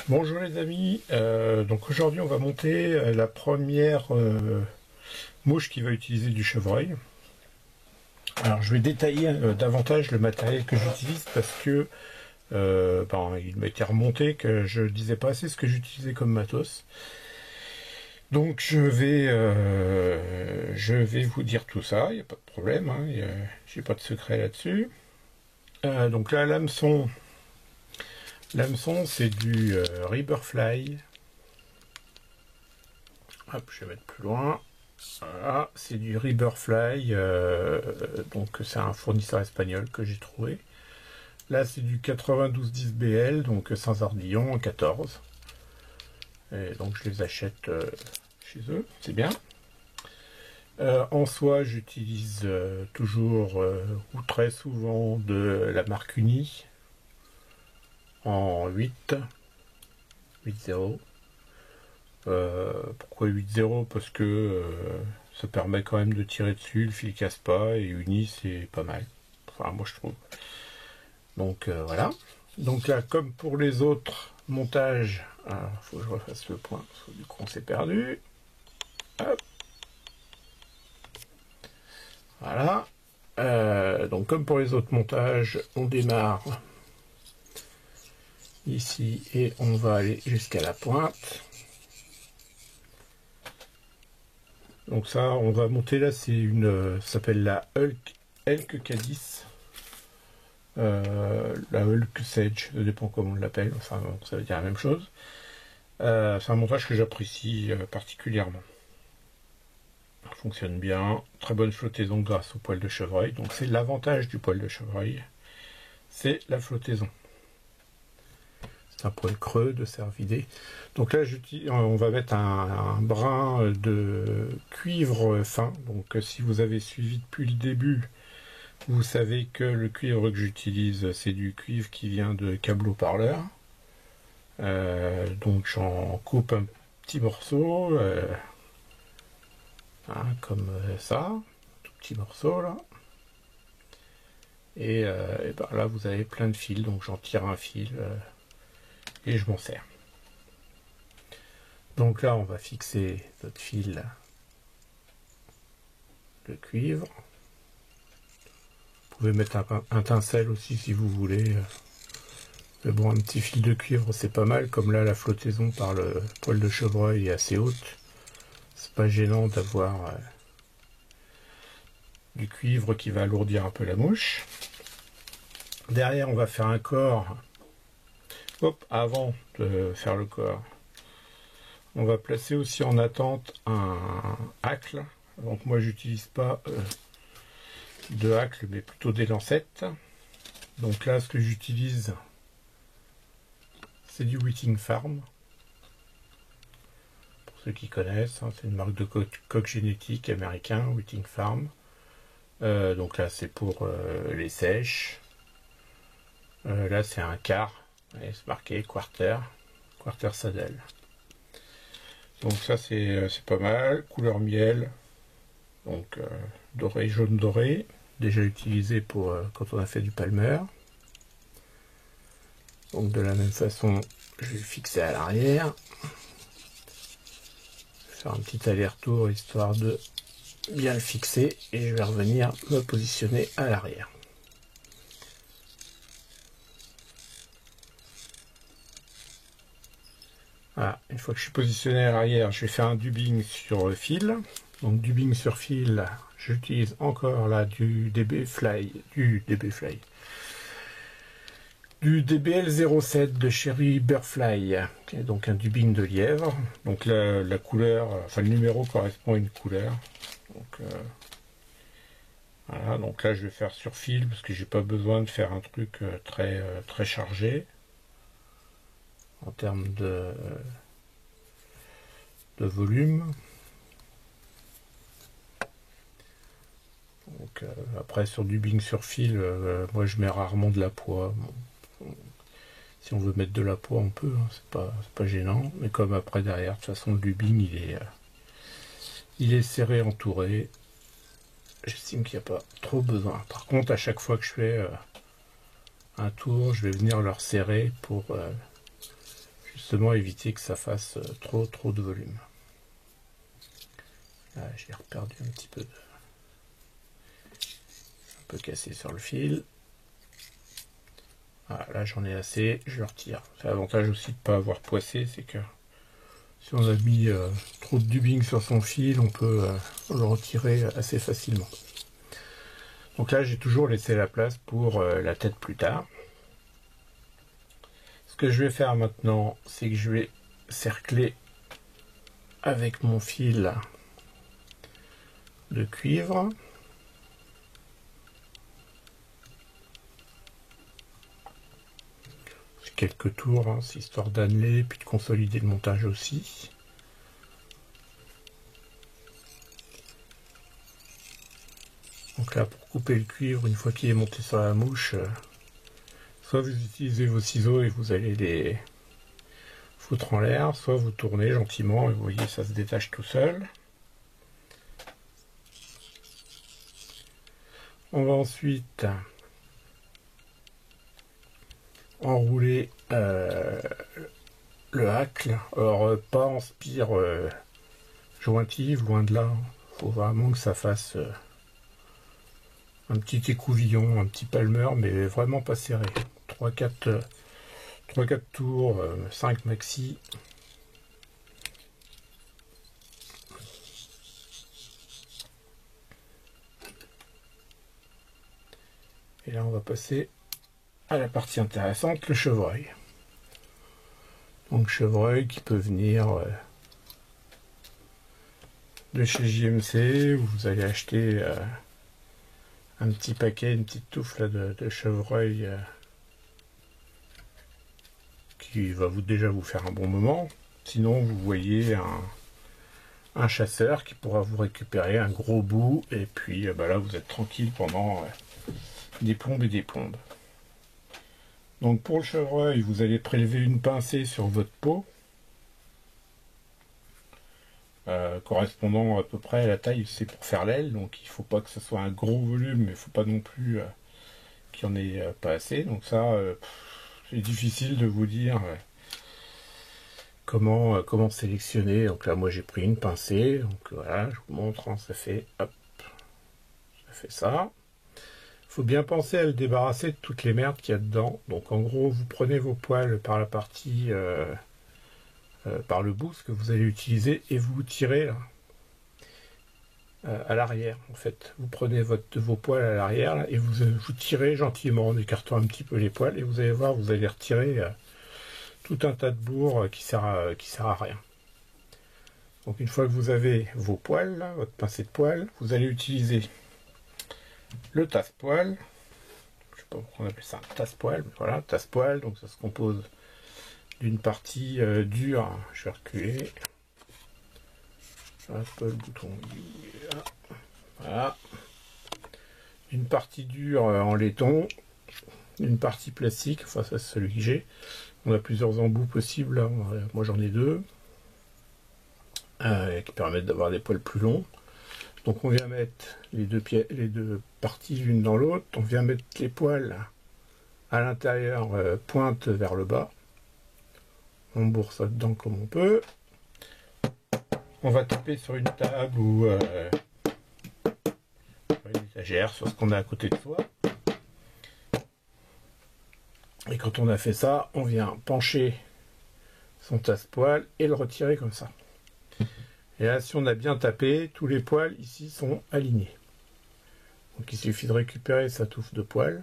Bonjour les amis, donc aujourd'hui on va monter la première mouche qui va utiliser du chevreuil. Alors je vais détailler davantage le matériel que j'utilise parce que il m'a été remonté que je disais pas assez ce que j'utilisais comme matos. Donc je vais vous dire tout ça, il n'y a pas de problème, hein, j'ai pas de secret là-dessus. Donc là l'hameçon c'est du Riberfly. Hop, je vais mettre plus loin. Voilà, c'est du Riberfly, donc c'est un fournisseur espagnol que j'ai trouvé. Là, c'est du 9210 BL, donc sans ardillon, 14. Et donc je les achète chez eux, c'est bien. En soi, j'utilise toujours ou très souvent de la marque Uni en 8.0. Pourquoi 8.0? Parce que ça permet quand même de tirer dessus, le fil casse pas, et Uni c'est pas mal. Enfin, moi je trouve. Donc voilà. Donc là, comme pour les autres montages, il faut que je refasse le point, parce que du coup on s'est perdu. Hop. Voilà. Donc comme pour les autres montages, on démarre ici et on va aller jusqu'à la pointe. Donc ça, on va monter là, c'est une, ça s'appelle la Elk K10. La Hulk Sage, ça dépend comment on l'appelle, enfin bon, ça veut dire la même chose. C'est un montage que j'apprécie particulièrement. Ça fonctionne bien, très bonne flottaison grâce au poil de chevreuil. Donc c'est l'avantage du poil de chevreuil, c'est la flottaison. C'est un poil creux de cervidé. Donc là, on va mettre un brin de cuivre fin. Donc si vous avez suivi depuis le début, vous savez que le cuivre que j'utilise, c'est du cuivre qui vient de câble haut-parleur. Donc j'en coupe un petit morceau, comme ça, tout petit morceau là. Et ben là vous avez plein de fils, donc j'en tire un fil et je m'en sers. Donc là on va fixer notre fil de cuivre. Vous pouvez mettre un tincelle aussi si vous voulez. Mais bon, un petit fil de cuivre c'est pas mal, comme là la flottaison par le poil de chevreuil est assez haute. C'est pas gênant d'avoir du cuivre qui va alourdir un peu la mouche. Derrière on va faire un corps. Hop, avant de faire le corps, on va placer aussi en attente un hacle. Donc moi j'utilise pas de hacle mais plutôt des lancettes. Donc là ce que j'utilise c'est du Whiting Farm. Pour ceux qui connaissent, hein, c'est une marque de coq génétique américain, Whiting Farm. Donc là c'est pour les sèches. Là c'est un quart. C'est marqué quarter saddle. Donc ça c'est pas mal, couleur miel, donc doré, jaune doré, déjà utilisé pour quand on a fait du palmer. Donc de la même façon, je vais le fixer à l'arrière, faire un petit aller-retour histoire de bien le fixer et je vais revenir me positionner à l'arrière. Voilà, une fois que je suis positionné à l'arrière, je vais faire un dubbing sur le fil. Donc dubbing sur fil, j'utilise encore là du DBL07 de chez Riberfly, qui est donc un dubbing de lièvre. Donc la couleur, enfin le numéro correspond à une couleur. Donc voilà, donc là je vais faire sur fil parce que j'ai pas besoin de faire un truc très chargé en termes de volume. Donc après sur dubbing sur fil, moi je mets rarement de la poix. Bon, si on veut mettre de la poix on peut, hein, c'est pas gênant. Mais comme après derrière, de toute façon le dubbing il est serré, entouré. J'estime qu'il n'y a pas trop besoin. Par contre à chaque fois que je fais un tour, je vais venir le resserrer pour Justement éviter que ça fasse trop de volume. Là j'ai reperdu un petit peu un peu cassé sur le fil. Voilà, là j'en ai assez, je retire. C'est l'avantage aussi de ne pas avoir poissé, c'est que si on a mis trop de dubbing sur son fil, on peut le retirer assez facilement. Donc là j'ai toujours laissé la place pour la tête plus tard. Ce que je vais faire maintenant, c'est que je vais cercler avec mon fil de cuivre. Quelques tours, hein, histoire d'anneler, puis de consolider le montage aussi. Donc là, pour couper le cuivre, une fois qu'il est monté sur la mouche, soit vous utilisez vos ciseaux et vous allez les foutre en l'air, soit vous tournez gentiment et vous voyez ça se détache tout seul. On va ensuite enrouler le hacle. Alors pas en spire jointive, loin de là. Faut vraiment que ça fasse un petit écouvillon, un petit palmeur, mais vraiment pas serré. 3-4 tours, 5 maxi. Et là on va passer à la partie intéressante, le chevreuil. Donc chevreuil qui peut venir de chez JMC, où vous allez acheter un petit paquet, une petite touffe là, de chevreuil qui va déjà vous faire un bon moment. Sinon vous voyez un chasseur qui pourra vous récupérer un gros bout, et puis là vous êtes tranquille pendant des plombes et des plombes. Donc pour le chevreuil, vous allez prélever une pincée sur votre peau, correspondant à peu près à la taille, c'est pour faire l'aile, donc il ne faut pas que ce soit un gros volume, mais il ne faut pas non plus qu'il n'y en ait pas assez. Donc ça, c'est difficile de vous dire comment sélectionner. Donc là, moi j'ai pris une pincée, donc voilà, je vous montre, hein, ça fait hop, ça fait ça. Faut bien penser à le débarrasser de toutes les merdes qu'il y a dedans. Donc en gros, vous prenez vos poils par la partie, par le bout, ce que vous allez utiliser, et vous tirez là, à l'arrière. En fait, vous prenez vos poils à l'arrière et vous tirez gentiment en écartant un petit peu les poils, et vous allez voir, vous allez retirer tout un tas de bourre qui sert à rien. Donc une fois que vous avez vos poils, là, votre pincée de poils, vous allez utiliser le tasse-poil. Je sais pas pourquoi on appelle ça un tasse-poil, mais voilà, tasse-poil. Donc ça se compose d'une partie dure. Je vais reculer. Hop, le bouton. Voilà. Une partie dure en laiton, une partie plastique. Enfin, ça c'est celui que j'ai. On a plusieurs embouts possibles. Là. Moi j'en ai deux qui permettent d'avoir des poils plus longs. Donc on vient mettre les deux parties l'une dans l'autre, on vient mettre les poils à l'intérieur, pointe vers le bas. On bourre ça dedans comme on peut. On va taper sur une table ou une étagère, sur ce qu'on a à côté de soi. Et quand on a fait ça, on vient pencher son tasse-poil et le retirer comme ça. Et là, si on a bien tapé, tous les poils ici sont alignés. Donc il suffit de récupérer sa touffe de poils.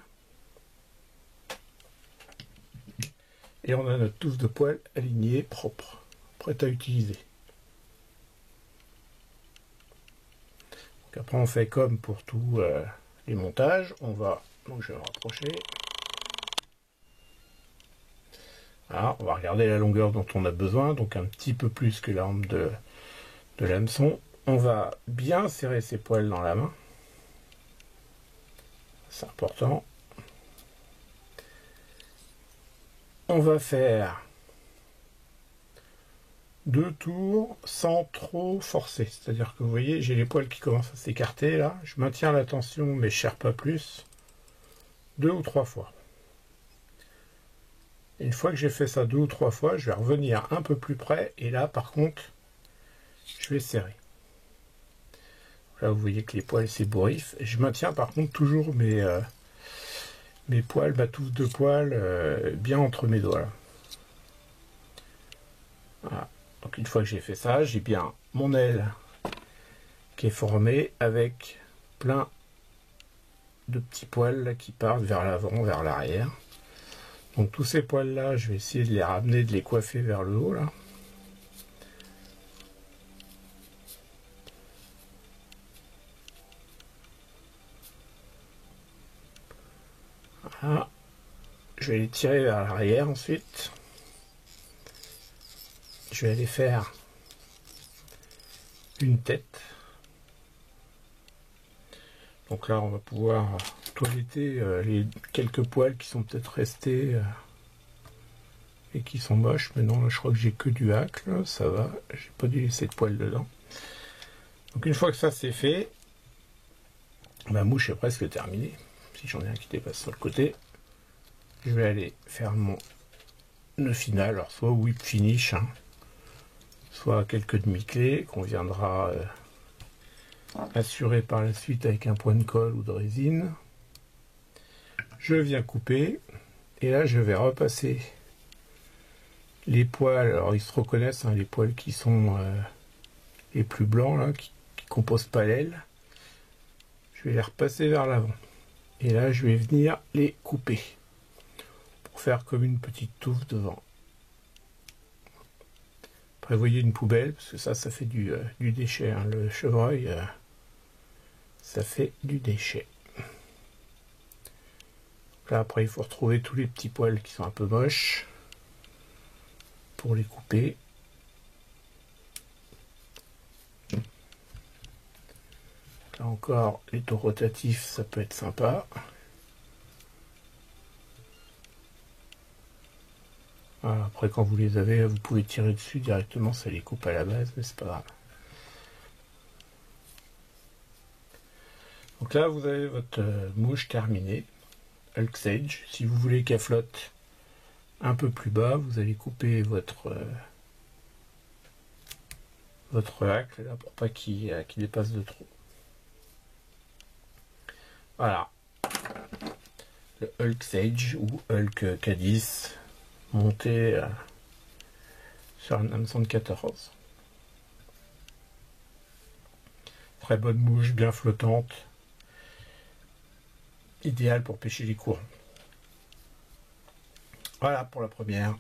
Et on a notre touffe de poils alignée, propre, prête à utiliser. Donc après on fait comme pour tous les montages. Donc je vais me rapprocher. Voilà, on va regarder la longueur dont on a besoin, donc un petit peu plus que l'arme de l'hameçon. On va bien serrer ses poils dans la main. C'est important. On va faire 2 tours sans trop forcer. C'est-à-dire que vous voyez, j'ai les poils qui commencent à s'écarter là. Je maintiens la tension, mais je serre pas plus. 2 ou 3 fois. Une fois que j'ai fait ça 2 ou 3 fois, je vais revenir un peu plus près et là par contre je vais serrer. Là vous voyez que les poils s'ébouriffent. Je maintiens par contre toujours mes poils, ma touffe de poils bien entre mes doigts là. Voilà. Donc une fois que j'ai fait ça, j'ai bien mon aile qui est formée avec plein de petits poils là, qui partent vers l'avant, vers l'arrière. Donc tous ces poils là, je vais essayer de les ramener, de les coiffer vers le haut là. Voilà. Je vais les tirer vers l'arrière ensuite. Je vais aller faire une tête. Donc là, on va pouvoir toiletter les quelques poils qui sont peut-être restés et qui sont moches. Mais non, là, je crois que j'ai que du hack, là, ça va. J'ai pas dû laisser de poils dedans. Donc une fois que ça c'est fait, ma mouche est presque terminée. Si j'en ai un qui dépasse sur le côté, je vais aller faire mon nœud final. Alors soit whip finish, hein, soit quelques demi-clés qu'on viendra assurer par la suite avec un point de colle ou de résine. Je viens couper et là je vais repasser les poils. Alors ils se reconnaissent, hein, les poils qui sont les plus blancs là, qui composent pas l'aile. Je vais les repasser vers l'avant et là je vais venir les couper pour faire comme une petite touffe devant. Prévoyez une poubelle parce que ça fait du déchet, hein. Le chevreuil ça fait du déchet. Là après il faut retrouver tous les petits poils qui sont un peu moches pour les couper. Là encore les taux rotatifs ça peut être sympa. Voilà, après quand vous les avez vous pouvez tirer dessus directement, ça les coupe à la base mais c'est pas grave. Donc là vous avez votre mouche terminée, Hulk Sage. Si vous voulez qu'elle flotte un peu plus bas, vous allez couper votre hack là pour pas qu'il dépasse de trop. Voilà, le Hulk Sage ou Hulk K10 monté sur un hameçon de 14. Très bonne mouche, bien flottante, idéal pour pêcher les courants. Voilà pour la première.